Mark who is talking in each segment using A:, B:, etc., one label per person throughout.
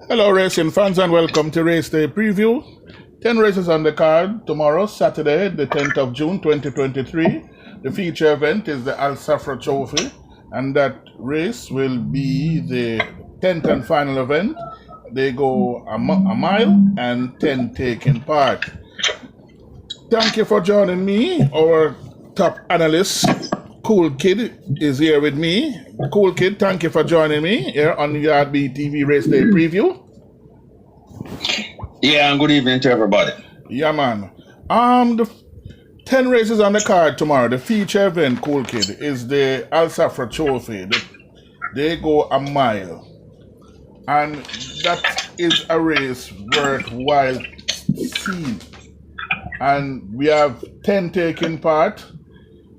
A: Hello, racing fans, and welcome to Race Day Preview. 10 races on the card tomorrow, Saturday, the 10th of June, 2023. The feature event is the Al Safra Trophy, and that race will be the 10th and final event. They go a mile and 10 taking part. Thank you for joining me. Our top analyst, Cool Kid, is here with me. Cool Kid, thank you for joining me here on Yard B TV Race Day Preview.
B: Yeah, and good evening to everybody.
A: Yeah, man. The 10 races on the card tomorrow. The feature event, Cool Kid, is the Al Safra Trophy. They go a mile. And that is a race worthwhile seeing. And we have 10 taking part.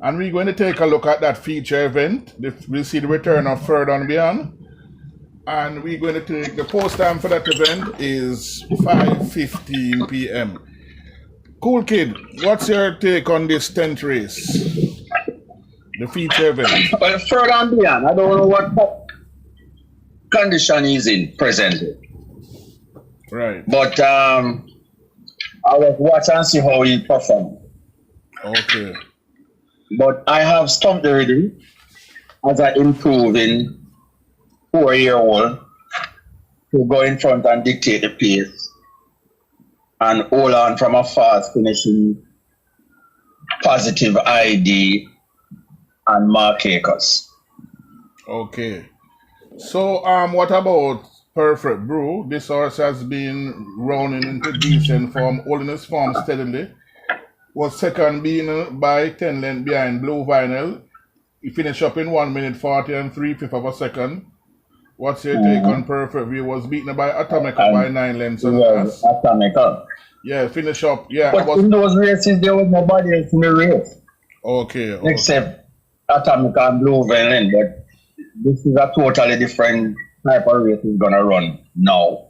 A: And we're going to take a look at that feature event. We'll see the return of Third and Beyond. And we're going to take the post time for that event is 5:15 p.m. Cool Kid, what's your take on this 10th race? The feature event.
B: Well, Third and Beyond, I don't know what condition he's in presently.
A: Right.
B: But I will watch and see how he performs.
A: Okay.
B: But I have stumped the rhythm as I improve in 4-year-old to go in front and dictate the pace and hold on from a fast finishing Positive ID and Mark Akers.
A: Okay. So what about Perfect Brew? This horse has been running into decent form, holding his form steadily. Was second being by 10 lengths behind Blue Vinyl. He finished up in 1 minute 40 and 3/5 of a second. What's your take on Perfect View? Was beaten by Atomica by 9 lengths on the last.
B: Atomica.
A: Yeah, finish up. Yeah.
B: But in those races, there was nobody else in the race.
A: Okay.
B: Except Atomica and Blue Vinyl. But this is a totally different type of race he's going to run now.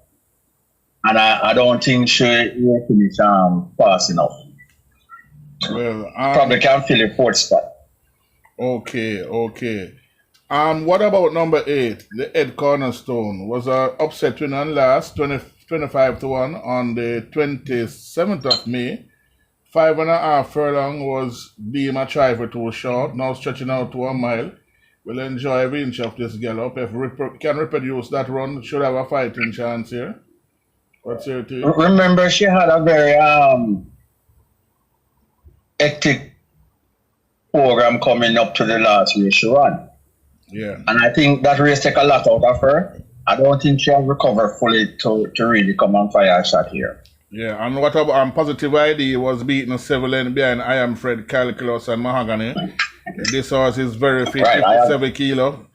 B: And I don't think she will finish fast enough.
A: Well,
B: probably can fill a fourth spot.
A: Okay. What about number 8, the Ed Cornerstone? Was a upset win on last 25-1 on the 27th of May. 5.5 furlong was being a trifle too short, now stretching out to a mile. We'll enjoy every inch of this gallop. If can reproduce that run, should have a fighting chance here. What's your take?
B: Remember, she had a very hectic program coming up to the last race she ran.
A: Yeah.
B: And I think that race take a lot out of her. I don't think she has recovered fully to really come and fire a shot here.
A: Yeah, and what about Positive ID was beaten 7 lengths behind I Am Fred, Calculus, and Mahogany. This horse is very fit, 57 kilo.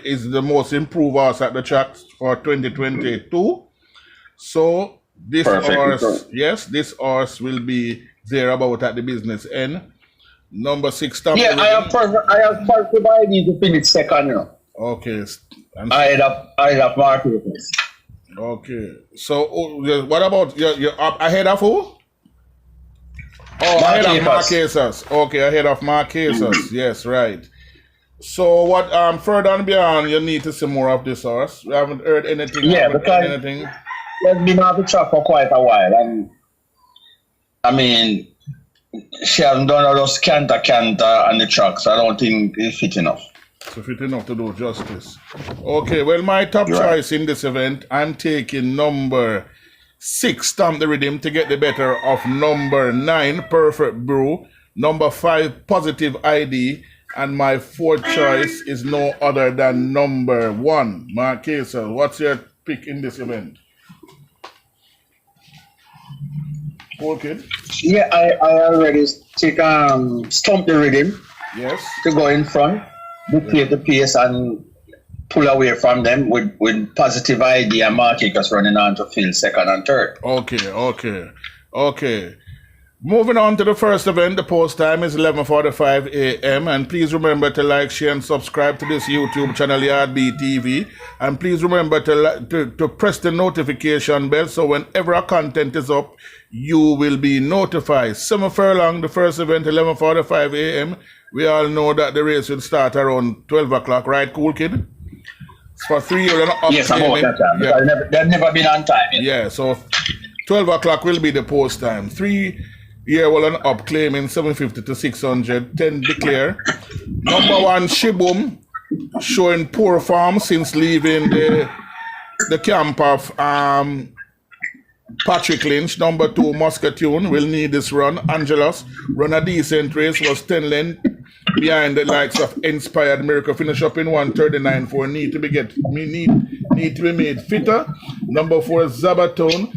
A: Is the most improved horse at the track for 2022. So this this horse will be there about at the business end. Number 6.
B: I have Positive ID to finish second. You know.
A: Okay.
B: I have Mark Akers.
A: Okay. So what about you're up ahead of who? Ahead of Mark Akers. Okay, ahead of Mark Akers. Yes, right. So what Further and Beyond, you need to see more of this horse. We haven't heard anything.
B: Yeah, because it's been off the track for quite a while, and I mean she hasn't done all those canter on the track, so I don't think it's fit enough.
A: So fit enough to do justice. Okay, well, my top choice in this event, I'm taking number 6, Stamp the Rhythm, to get the better of number 9, Perfect Brew, number 5, Positive ID, and my 4th choice is no other than number 1, Mark Akers. What's your pick in this event? Okay.
B: Yeah, I already take Stamp the Rhythm.
A: Yes.
B: To go in front, dictate the pace and pull away from them with Positive ID and Mark Akers running on to field second and third.
A: Okay. Moving on to the first event, the post time is 11:45 a.m. And please remember to like, share, and subscribe to this YouTube channel, Yard B TV. And please remember to press the notification bell so whenever our content is up, you will be notified. 7 furlong, the first event, 11:45 a.m. We all know that the race will start around 12 o'clock, right, Cool Kid? It's for 3 years and up
B: Yes, about
A: claiming.
B: that time.
A: Yeah.
B: They've never been on time yet.
A: Yeah, so 12 o'clock will be the post time. 3-year-old and up claiming 750 to 600. 10 declare. Number 1, Shibum, showing poor form since leaving the camp of Patrick Lynch. Number 2, Muscatune, will need this run. Angelus, run a decent race, was 10 length behind the likes of Inspired Miracle. Finish up in 139.4. Need to be made fitter. Number 4, Zabatone,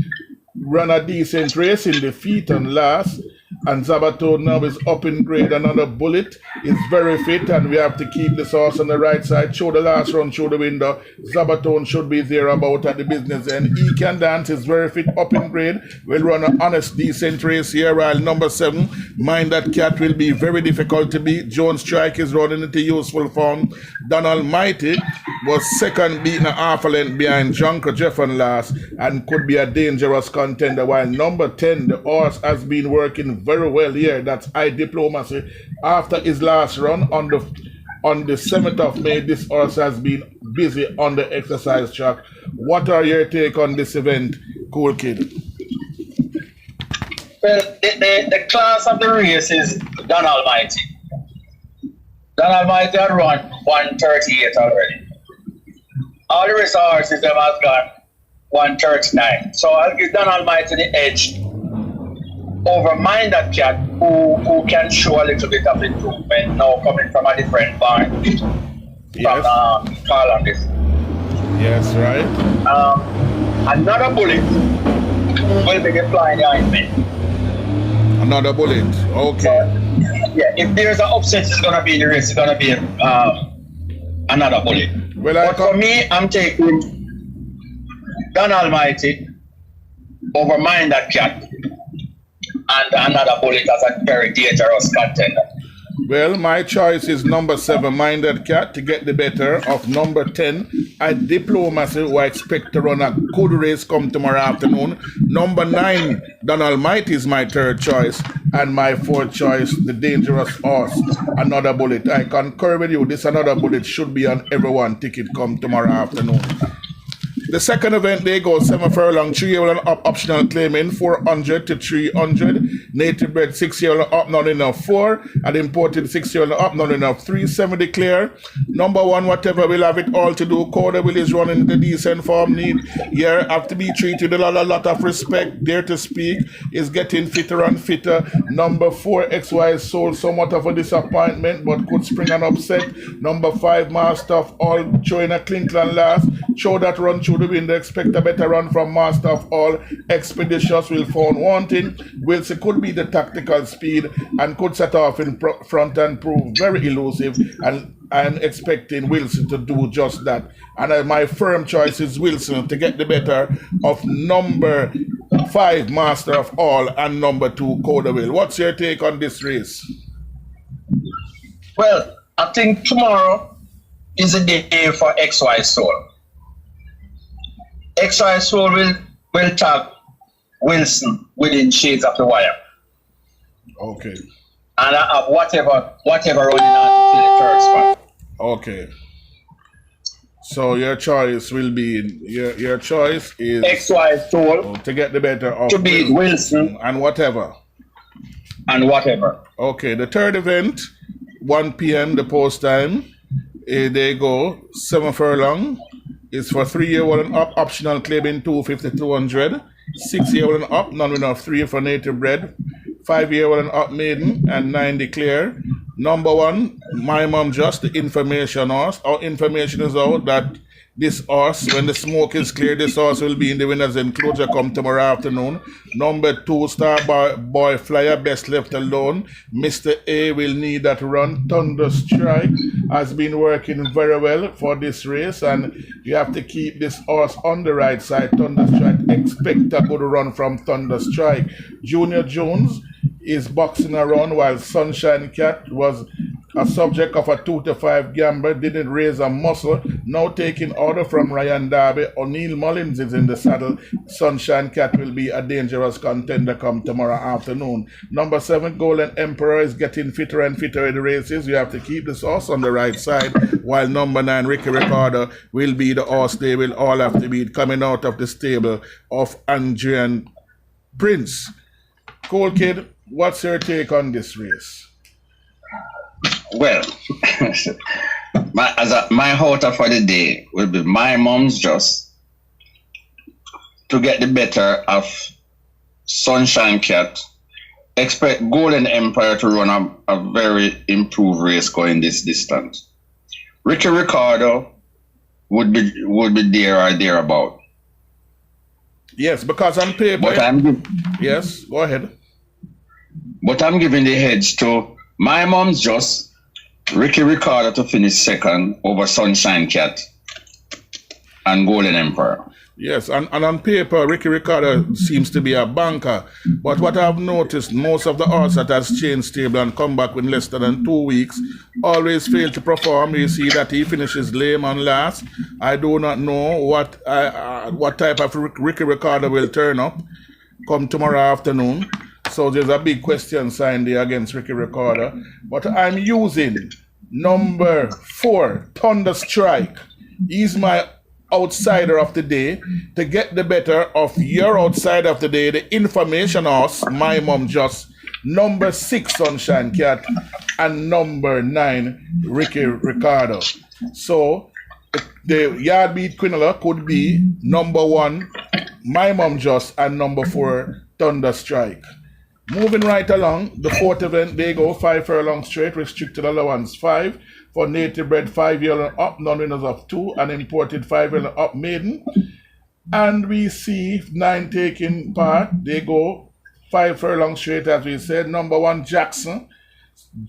A: run a decent race in defeat and last. And Zabatone now is up in grade. Another bullet is very fit, and we have to keep this horse on the right side. Show the last run through the window. Zabatone should be there about at the business end. He Can Dance is very fit, up in grade. Will run an honest, decent race here. While number 7, Mind That Cat, will be very difficult to beat. Jones Strike is running into useful form. Donald Mighty was second, beating a half a length behind Junker Jeffon last, and could be a dangerous contender. While number 10, the horse has been working very well here. That's High Diplomacy. After his last run on the 7th of May, this horse has been busy on the exercise track. What are your take on this event, Cool Kid?
B: Well, the class of the race is Don Almighty. Don Almighty had run 138 already. All the rest of the horses them has gone 139. So I'll give Don Almighty the edge over Mind That Cat, who can show a little bit of improvement now coming from a different barn from Carl on this.
A: Yes, right.
B: Another bullet will be the flying ointment.
A: Another bullet. Okay.
B: So, yeah, if there's an upset, it's gonna be in the race. It's gonna be another bullet.
A: Well,
B: but for me, I'm taking Don Almighty over Mind That Cat, and another bullet as a very dangerous contender.
A: Well, my choice is number 7, Mind That Cat, to get the better of number 10, High Diplomacy, who I expect to run a good race come tomorrow afternoon. Number 9, Don Almighty is my third choice. And my fourth choice, the dangerous horse, Another Bullet. I concur with you. This Another Bullet should be on everyone ticket come tomorrow afternoon. The second event, they go 7 furlong, 3-year-old and up, optional claiming 400 to 300. Native bred 6-year-old and up, not enough 4. And imported 6-year-old and up, not enough 3. 7 declare. Number 1, whatever, we'll have it all to do. Corderville is running the decent form. Need here, have to be treated with a lot of respect. Dare to Speak is getting fitter and fitter. Number 4, XY Soul, somewhat of a disappointment, but could spring an upset. Number 5, Master of All, showing a Clinkland last. Show that run through the window. Expect a better run from Master of All. Expeditious will found wanting. Wilson could be the tactical speed and could set off in front and prove very elusive. And I'm expecting Wilson to do just that. And my firm choice is Wilson to get the better of number 5, Master of All, and number 2, Corderville. What's your take on this race?
B: Well, I think tomorrow is a day for XY Soul. XY Soul will tag Wilson within shades of the wire.
A: Okay.
B: And I have whatever running on to the third spot.
A: Okay. So your choice will be your choice is
B: XY Soul
A: to get the better of
B: to beat Wilson
A: and whatever.
B: And whatever.
A: Okay, the third event, 1 p.m. the post time. They go 7 furlong. Is for 3-year-old and up, optional claiming 250 200. 6-year-old and up, none enough 3 for native bred. 5-year-old and up maiden, and 9 declare. Number 1, My Mom Just, the information horse. Our information is out that this horse, when the smoke is clear, this horse will be in the winner's enclosure come tomorrow afternoon. Number 2, Star Boy Flyer, best left alone. Mr. A will need that run. Thunder Strike has been working very well for this race, and you have to keep this horse on the right side. Thunder Strike, expect a good run from Thunder Strike. Junior Jones is boxing around while Sunshine Cat was a subject of a 2 to 5 gamble, didn't raise a muscle. Now taking order from Ryan Darby. O'Neal Mullins is in the saddle. Sunshine Cat will be a dangerous contender come tomorrow afternoon. Number 7, Golden Emperor is getting fitter and fitter in the races. You have to keep this horse on the right side, while number 9, Ricky Ricardo, will be the horse they will all have to beat coming out of the stable of Andrian Prince. Cool Kid, what's your take on this race?
B: Well, my hotter for the day will be My Mom's Just to get the better of Sunshine Cat. Expect Golden Empire to run a very improved race going this distance. Ricky Ricardo would be there or thereabout.
A: Yes, because on paper. Yes, go ahead.
B: But I'm giving the hedge to My Mom's Just, Ricky Ricardo to finish second over Sunshine Cat and Golden Emperor.
A: Yes, and on paper, Ricky Ricardo seems to be a banker. But what I've noticed, most of the horses that has changed stable and come back in less than 2 weeks always fail to perform. You see that he finishes lame on last. I do not know what type of Ricky Ricardo will turn up come tomorrow afternoon. So there's a big question sign there against Ricky Ricardo. But I'm using number 4, Thunder Strike. He's my outsider of the day to get the better of your outsider of the day, the information horse, My Mom Just, number 6, Sunshine Cat, and number 9, Ricky Ricardo. So the yard beat Quinola could be number 1, My Mom Just, and number 4, Thunder Strike. Moving right along, the 4th event, they go 5 furlong straight, restricted allowance 5. For native bred 5-year and up, non-winners of 2, and imported 5-year and up maiden. And we see 9 taking part. They go 5 furlong straight, as we said. Number 1, Jackson,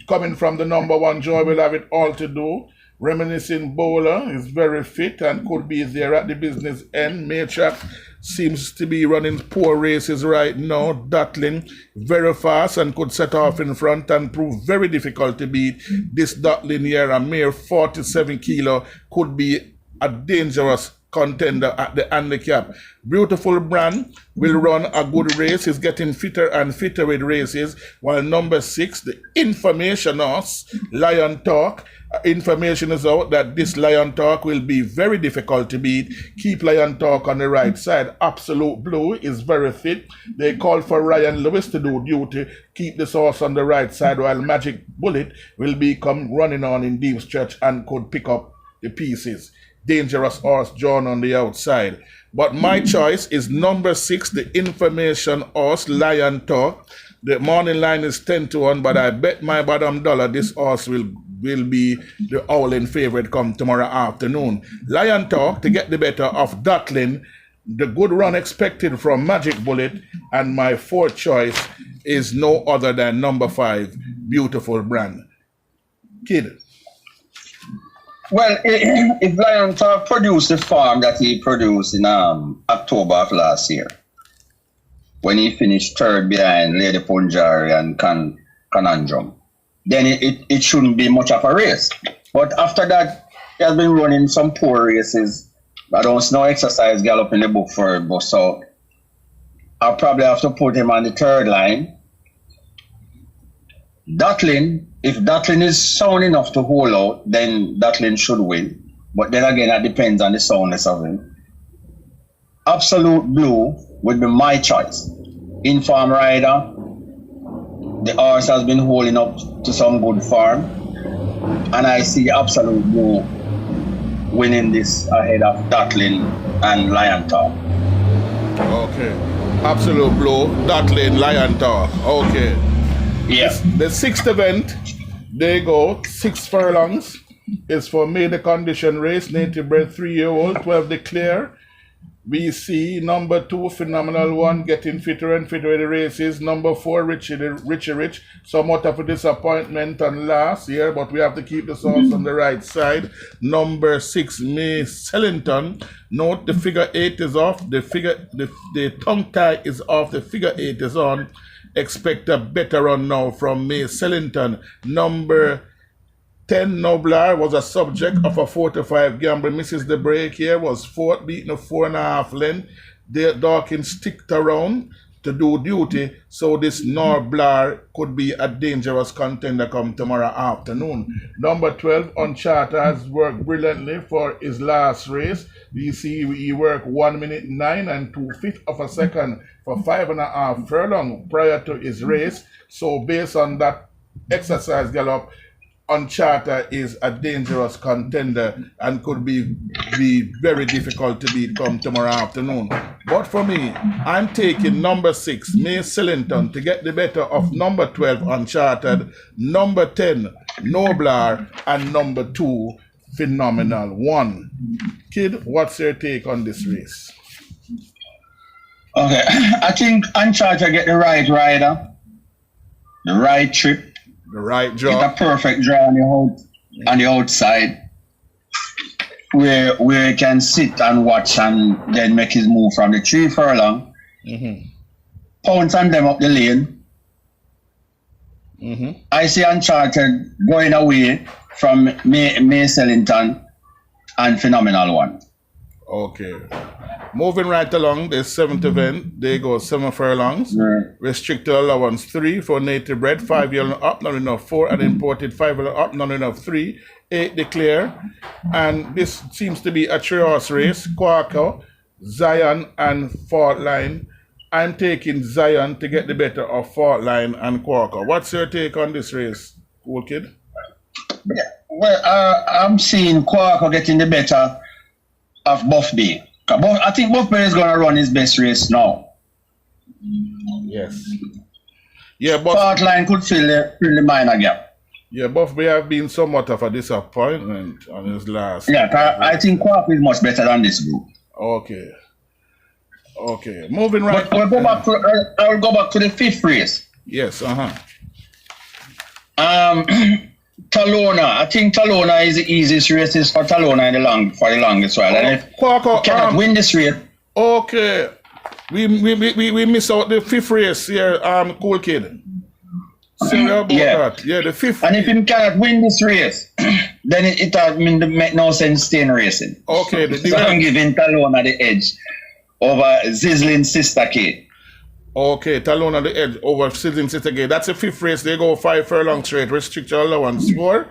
A: coming from the number 1, Joy will have it all to do. Reminiscing bowler is very fit and could be there at the business end. Maychak seems to be running poor races right now. Dotling very fast and could set off in front and prove very difficult to beat. This Dotling here, a mere 47 kilo, could be a dangerous contender at the handicap. Beautiful Brand will run a good race. He's getting fitter and fitter with races. While number 6, the information horse, Lion Talk. Information is out that this Lion Talk will be very difficult to beat. Keep Lion Talk on the right side. Absolute Blue is very fit. They call for Ryan Lewis to do duty. Keep this horse on the right side, while Magic Bullet will become running on in deep stretch and could pick up the pieces. Dangerous horse John on the outside. But my choice is number 6, the information horse, Lion Talk. The morning line is 10-1, but I bet my bottom dollar this horse will be the howling favorite come tomorrow afternoon. Lion Talk to get the better of Dotling. The good run expected from Magic Bullet. And my 4th choice is no other than number 5, Beautiful Brand. Kid.
B: Well, if Lion Talk produced the farm that he produced in October of last year, when he finished 3rd behind Lady Punjari and Conundrum, then it shouldn't be much of a race. But after that, he has been running some poor races. I don't see no exercise gallop in the book for him, so I'll probably have to put him on the 3rd line. Dotling, if Dotling is sound enough to hold out, then Dotling should win. But then again, that depends on the soundness of him. Absolute Blue would be my choice. Inform rider. The horse has been holding up to some good form. And I see Absolute Blue winning this ahead of Dotling and Lion Talk.
A: Okay. Absolute Blue, Dotling, Lion Talk. Okay.
B: Yes.
A: The 6th event, they go 6 furlongs. It's for maiden condition race, native bred 3-year-old, 12 declare. We see number 2, Phenomenal One, getting fitter and fitter in the races. Number 4, Richie Rich, somewhat of a disappointment on last year, but we have to keep the horse on the right side. Number 6, May Sellington. Note the figure 8 is off. The tongue tie is off. The figure 8 is on. Expect a better run now from May Sellington. Number 10 Noblar was a subject of a 4-5 gamble. Misses the break here, was fourth, beating a 4.5 length. Dawkins sticked around to do duty, so this Noblar could be a dangerous contender come tomorrow afternoon. Number 12, Uncharted, has worked brilliantly for his last race. We see he worked 1 minute 9 and 2/5 of a second for 5.5 furlong prior to his race. So based on that exercise gallop, Uncharted is a dangerous contender and could be very difficult to beat come tomorrow afternoon. But for me, I'm taking number 6, May Sillington, to get the better of number 12, Uncharted, number 10, Noblar, and number 2, Phenomenal One. Kid, what's your take on this race?
B: Okay, I think Uncharted get the right rider, the right trip,
A: The right
B: get
A: draw.
B: a perfect draw on the outside, where he can sit and watch and then make his move from the 3 furlong, pounce on them up the lane. I see Uncharted going away from May Sellington and Phenomenal One.
A: Okay. Moving right along, the 7th event, they go 7 furlongs. Restricted allowance 3 for native bred, 5 year up, not enough 4, and imported 5 year up, not enough 3, 8 declare. And this seems to be a 3-horse race, Quaker, Zion, and Fault Line. I'm taking Zion to get the better of Fault Line and Quaker. What's your take on this race, Cool Kid?
B: Yeah. Well, I'm seeing Quaker getting the better of Buff Bay. I think Buff Bay is going to run his best race now.
A: Yes. Yeah,
B: Fault Line could fill the minor gap.
A: Yeah, Buff Bay have been somewhat of a disappointment on his last.
B: Yeah, I think Quaker is much better than this group.
A: Okay. Okay. Moving right.
B: But I'll go back to the 5th race.
A: Yes,
B: Talona. I think Talona is the easiest races for Talona for the longest while. And if
A: Quaker,
B: cannot win this race.
A: Okay. We miss out the 5th race here, Cool Kid. Sorry about that. Yeah, the 5th.
B: And if he cannot win this race, then it make no sense staying racing.
A: Okay.
B: So I'm giving Talona the edge over Sizzling Sister K.
A: Okay, Talona the edge over Sizzling Sister K. That's the 5th race. They go 5 furlong straight. Restricted allowance 4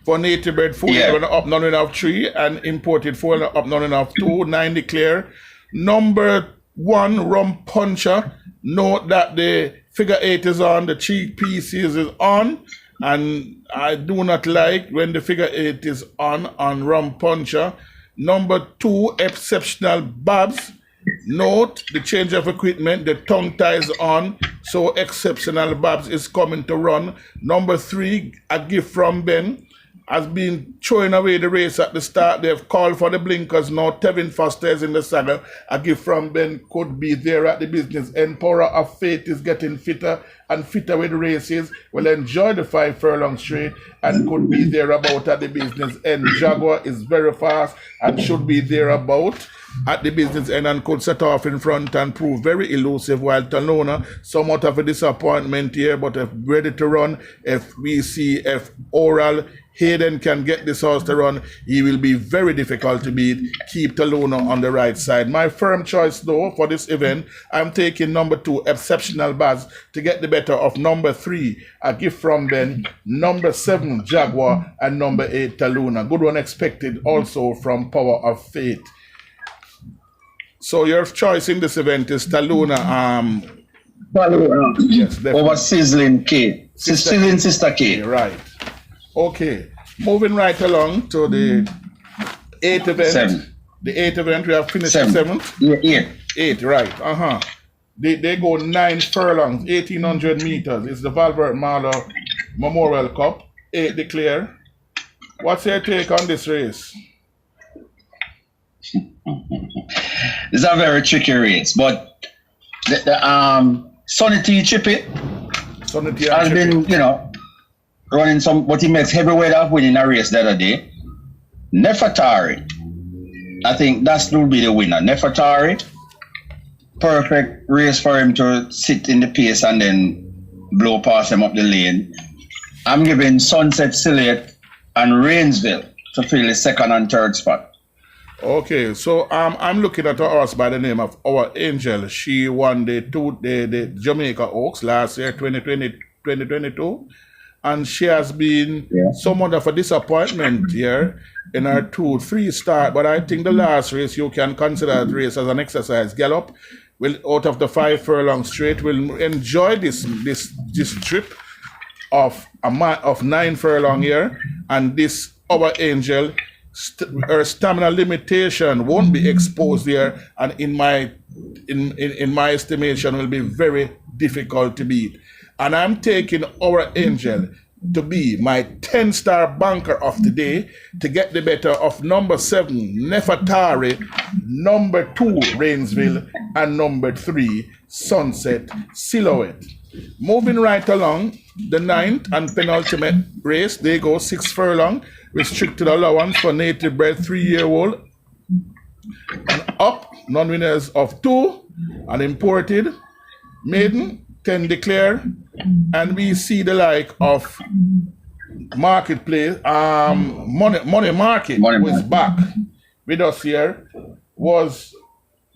A: for native bred 4 up, none enough 3, and imported 4 up, none enough 2, 9 declare. Number 1, Rum Puncher. Note that the figure 8 is on, the cheek pieces is on, and I do not like when the figure 8 is on Rum Puncher. Number 2, Exceptional Babs. Note the change of equipment, the tongue ties on, so Exceptional Babs is coming to run. Number 3, A Gift from Ben, has been throwing away the race at the start. They've called for the blinkers now. Tevin Foster is in the saddle. A Gift from Ben could be there at the business end. Power of Faith is getting fitter and fitter with races. Will enjoy the 5 furlong straight and could be there about at the business end. Jaguar is very fast and should be there about at the business end and could set off in front and prove very elusive, while Talona, somewhat of a disappointment here, but if ready to run, if Oral Hayden can get this horse to run, he will be very difficult to beat. Keep Talona on the right side. My firm choice, though, for this event, I'm taking number 2, Exceptional Baz, to get the better of number 3, A Gift from Ben, number 7, Jaguar, and number 8, Talona. Good one expected also from Power of Faith. So your choice in this event is Talona. Yes, definitely.
B: Over Sizzling K. Sizzling Sister K.
A: Right. Okay. Moving right along to the 8th event.
B: 7.
A: The 8th event, we have finished
B: 7.
A: the 7th.
B: Yeah.
A: 8, right. They go 9 furlongs, 1,800 meters. It's the Valverde Marlow Memorial Cup. 8 declare. What's your take on this race?
B: It's a very tricky race, but the Sonny T Chippy has been, running some, but he makes heavyweight of winning a race the other day. Nefertari, I think that will be the winner. Nefertari, perfect race for him to sit in the pace and then blow past him up the lane. I'm giving Sunset Silhouette and Rainsville to fill the second and third spot.
A: Okay, so I'm looking at a horse by the name of Our Angel. She won the Jamaica Oaks last year, 2022, and she has been somewhat of a disappointment here in her 2-3 start. But I think the last race you can consider that race as an exercise gallop. Will out of the 5 furlong straight will enjoy this trip of 9 furlong here, and this Our Angel. Her stamina limitation won't be exposed there, and in my estimation will be very difficult to beat. And I'm taking Our Angel to be my 10-star banker of the day to get the better of number 7 Nefertari, number 2 Rainsville, and number 3 Sunset Silhouette. Moving right along, the 9th and penultimate race, they go 6 furlong, restricted allowance for native bred 3-year-old and up, non-winners of 2, and imported, maiden, 10 declare, and we see the like of marketplace, money market was back with us here, was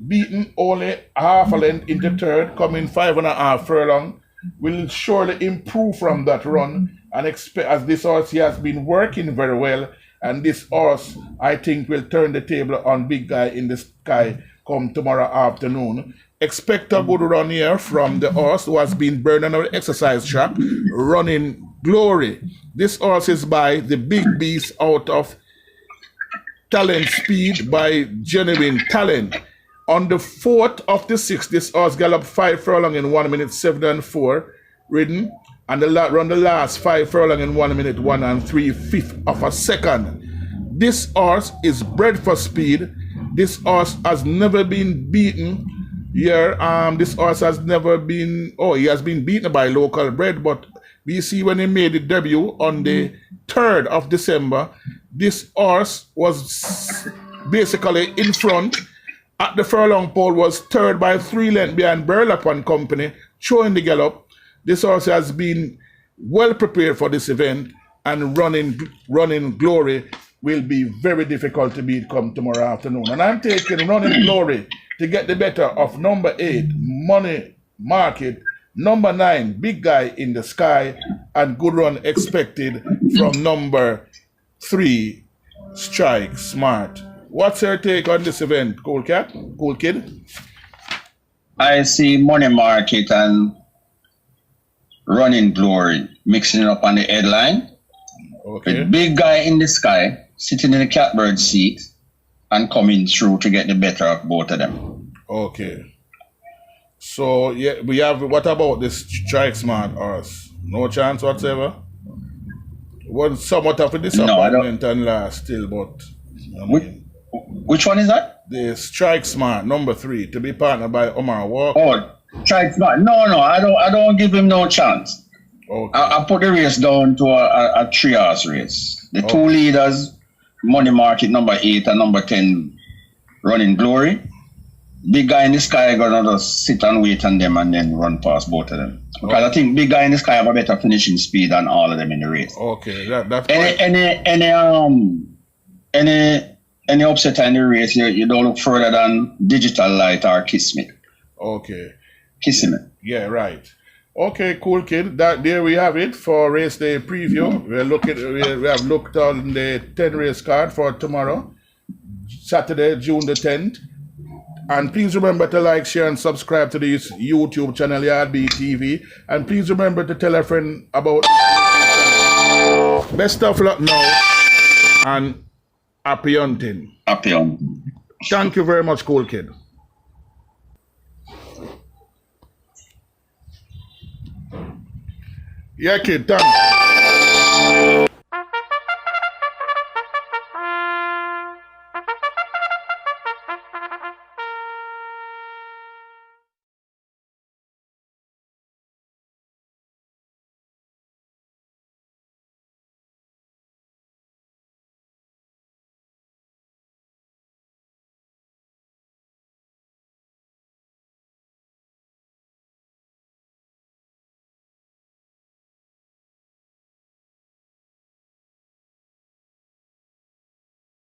A: beaten only half a length into third, coming 5.5 furlong, will surely improve from that run, and expect, as this horse he has been working very well, and this horse I think will turn the table on Big Guy in the Sky come tomorrow afternoon. Expect a good run here from the horse who has been burning on the exercise track, Running Glory. This horse is by the big beast out of Talent Speed by Genuine Talent. On the 4th of the 6th, this horse galloped 5 furlong in 1 minute 7 and 4, ridden, and run the last 5 furlong in 1 minute 1 and 3/5 of a second. This horse is bred for speed. This horse has never been beaten here. This horse has never been, he has been beaten by local bred, but we see when he made the debut on the 3rd of December, this horse was basically in front. At the furlong pole was 3rd by 3 lengths behind Burlap and Company, showing the gallop. This horse has been well prepared for this event, and running Glory will be very difficult to beat come tomorrow afternoon. And I'm taking Running Glory to get the better of number 8, Money Market, number 9, Big Guy in the Sky, and good run expected from number 3, Strike Smart. What's your take on this event, Cool Kid?
B: I see Money Market and Running Glory mixing it up on the headline.
A: Okay.
B: With Big Guy in the Sky sitting in the catbird seat and coming through to get the better of both of them.
A: Okay. So yeah, we have. What about this Strike Smart horse? No chance whatsoever. Was somewhat of a disappointment and last still, but I mean,
B: which one is that?
A: The Strike Smart number 3 to be partnered by Omar Walker.
B: Oh, Strike Smart. No, I don't give him no chance.
A: Okay.
B: I put the race down to a 3-horse race. The 2 leaders, Money Market number 8 and number 10, Running Glory. Big Guy in the Sky gonna just sit and wait on them and then run past both of them. Because I think Big Guy in the Sky have a better finishing speed than all of them in the race.
A: Okay, that's
B: any upset in the race, you don't look further than Digital Light or Kiss Me.
A: Okay.
B: Kiss Me.
A: Yeah, right. Okay, Cool Kid. There we have it for race day preview. We have looked on the 10 race card for tomorrow, Saturday, June the 10th. And please remember to like, share, and subscribe to this YouTube channel, Yardbee TV. And please remember to tell a friend about best of luck now and happy hunting.
B: Happy hunting.
A: Thank you very much, Cool Kid. Yeah, kid, thanks.